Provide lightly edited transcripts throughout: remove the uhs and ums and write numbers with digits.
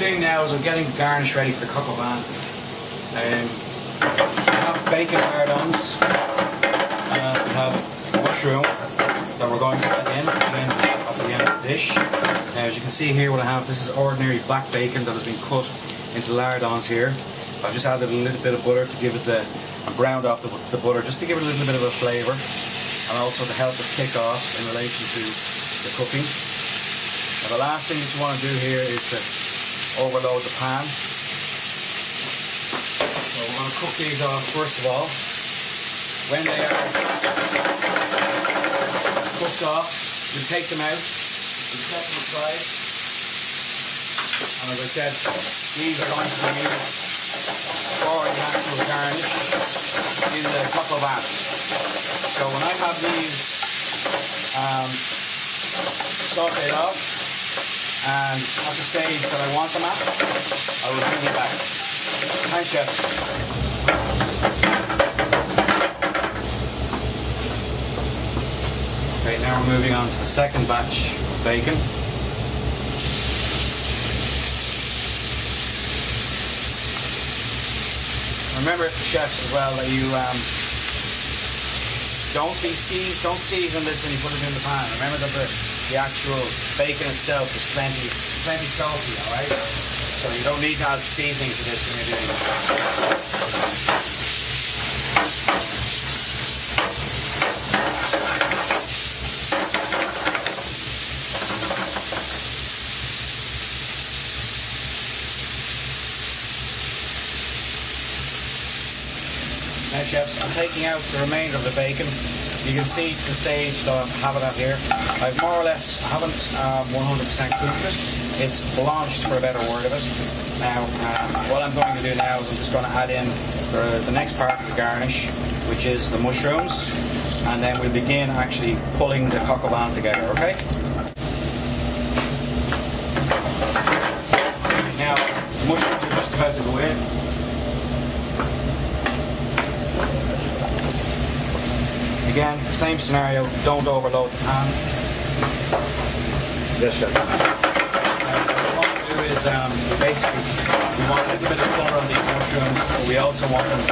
doing now is I'm getting the garnish ready for the coq au vin. We have bacon lardons, and we have mushroom that we're going to add in at the end of the dish. Now, as you can see here, what I have, this is ordinary black bacon that has been cut into lardons here. I've just added a little bit of butter to give it and browned off the butter just to give it a little bit of a flavour, and also to help it kick off in relation to the cooking. Now, the last thing that you want to do here is to overload the pan. So we're going to cook these off first of all. When they are cooked off, you take them out, you set them aside, and as I said, these are going to be used for the actual garnish in the coq au vin. So when I have these sautéed off and at the stage that I want them at, I will bring them back. Thanks, Chef. Okay, now we're moving on to the second batch of bacon. Remember, chefs, as well, that you don't season this when you put it in the pan. Remember that the actual bacon itself is plenty salty, all right? So you don't need to add seasoning to this when you're doing it. Now, chefs, I'm taking out the remainder of the bacon. You can see the stage that I have it at here. I've more or less, I haven't 100% cooked it. It's blanched, for a better word of it. Now, what I'm going to do now is I'm just going to add in the next part of the garnish, which is the mushrooms, and then we'll begin actually pulling the coq au vin together, okay? Now, the mushrooms are just about to go in. Again, same scenario, don't overload the pan. Yes, chef. What we want to do is basically we want a little bit of colour on these mushrooms, but we also want them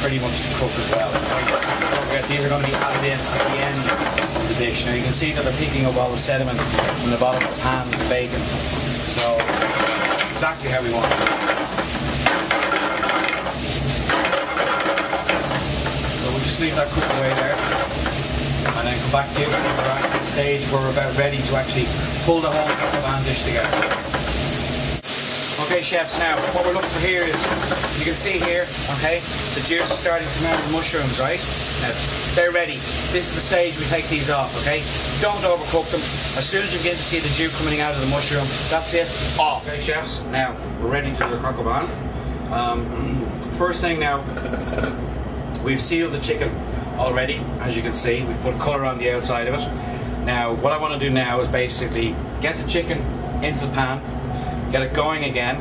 pretty much to cook as well. Don't forget, these are going to be added in at the end of the dish. Now you can see that they're picking up all the sediment from the bottom of the pan with the bacon. So exactly how we want it. Just leave that cook away there, and then come back to you when we're at the stage where we're about ready to actually pull the whole coq au vin dish together. Okay, chefs, now what we're looking for here is, you can see here, okay, the juice is starting to come out of the mushrooms, right? Now, they're ready. This is the stage we take these off, okay? Don't overcook them. As soon as you begin to see the juice coming out of the mushroom, that's it, off. Okay, chefs, now we're ready to do the coq au vin. First thing now, we've sealed the chicken already, as you can see. We've put colour on the outside of it. Now, what I want to do now is basically get the chicken into the pan, get it going again,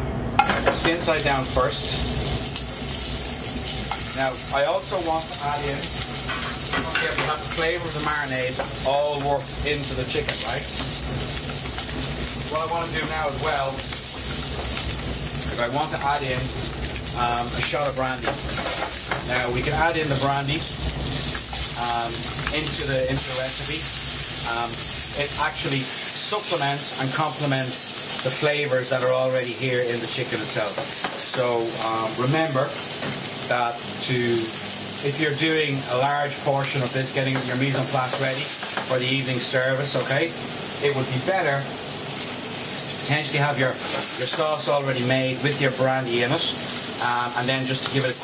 skin side down first. Now, I also want to add in, we have the flavour of the marinade all worked into the chicken, right? What I want to do now as well is I want to add in a shot of brandy. Now we can add in the brandy into the recipe. It actually supplements and complements the flavours that are already here in the chicken itself. So remember that if you're doing a large portion of this, getting your mise en place ready for the evening service, okay, it would be better to potentially have your sauce already made with your brandy in it, and then just to give it a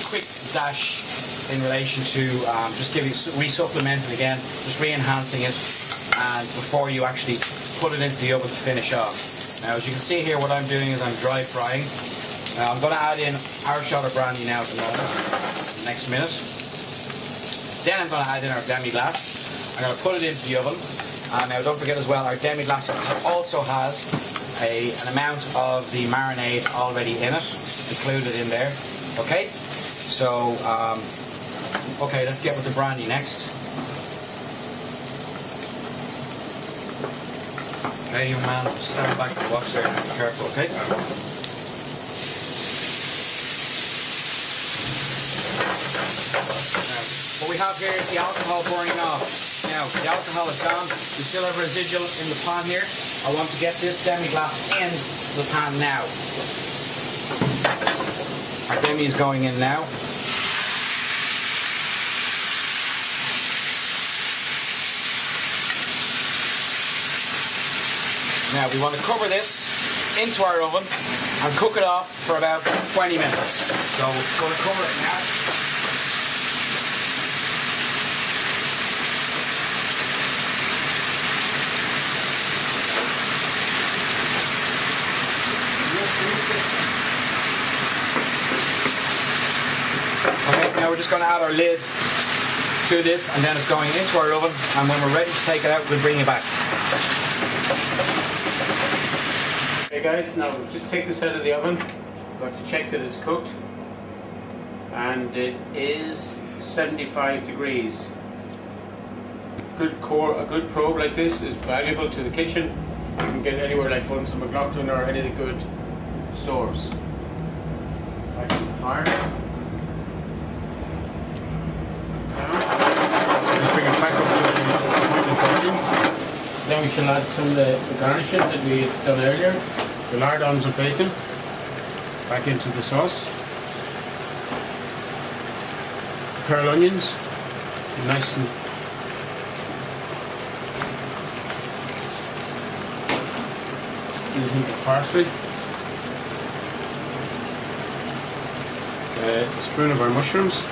quick dash in relation to just re-supplementing again, just re-enhancing it, and before you actually put it into the oven to finish off. Now, as you can see here, what I'm doing is I'm dry frying. Now, I'm going to add in our shot of brandy now at the moment, next minute. Then I'm going to add in our demi-glace. I'm going to put it into the oven. Now, don't forget as well, our demi-glace also has an amount of the marinade already in it, included in there. Okay? So, okay, let's get with the brandy next. Hey, young man, stand back and watch there. Be careful, okay? Now, what we have here is the alcohol burning off. Now, the alcohol is gone. We still have residual in the pan here. I want to get this demi-glace in the pan now. Our demi is going in now. Now we want to cover this into our oven and cook it off for about 20 minutes. So we're going to cover it now. Okay, now we're just going to add our lid to this, and then it's going into our oven, and when we're ready to take it out, we'll bring it back. Hey guys, now we'll just take this out of the oven. We've got to check that it's cooked, and it is 75 degrees. A good probe like this is valuable to the kitchen. You can get anywhere like Bunsen McLaughlin or any of the good stores. Back to the fire. Now, just bring it back up to 140. Then we shall add some of the garnishing that we had done earlier. The lardons and bacon back into the sauce. Pearl onions, nice and a hint of parsley. A spoon of our mushrooms.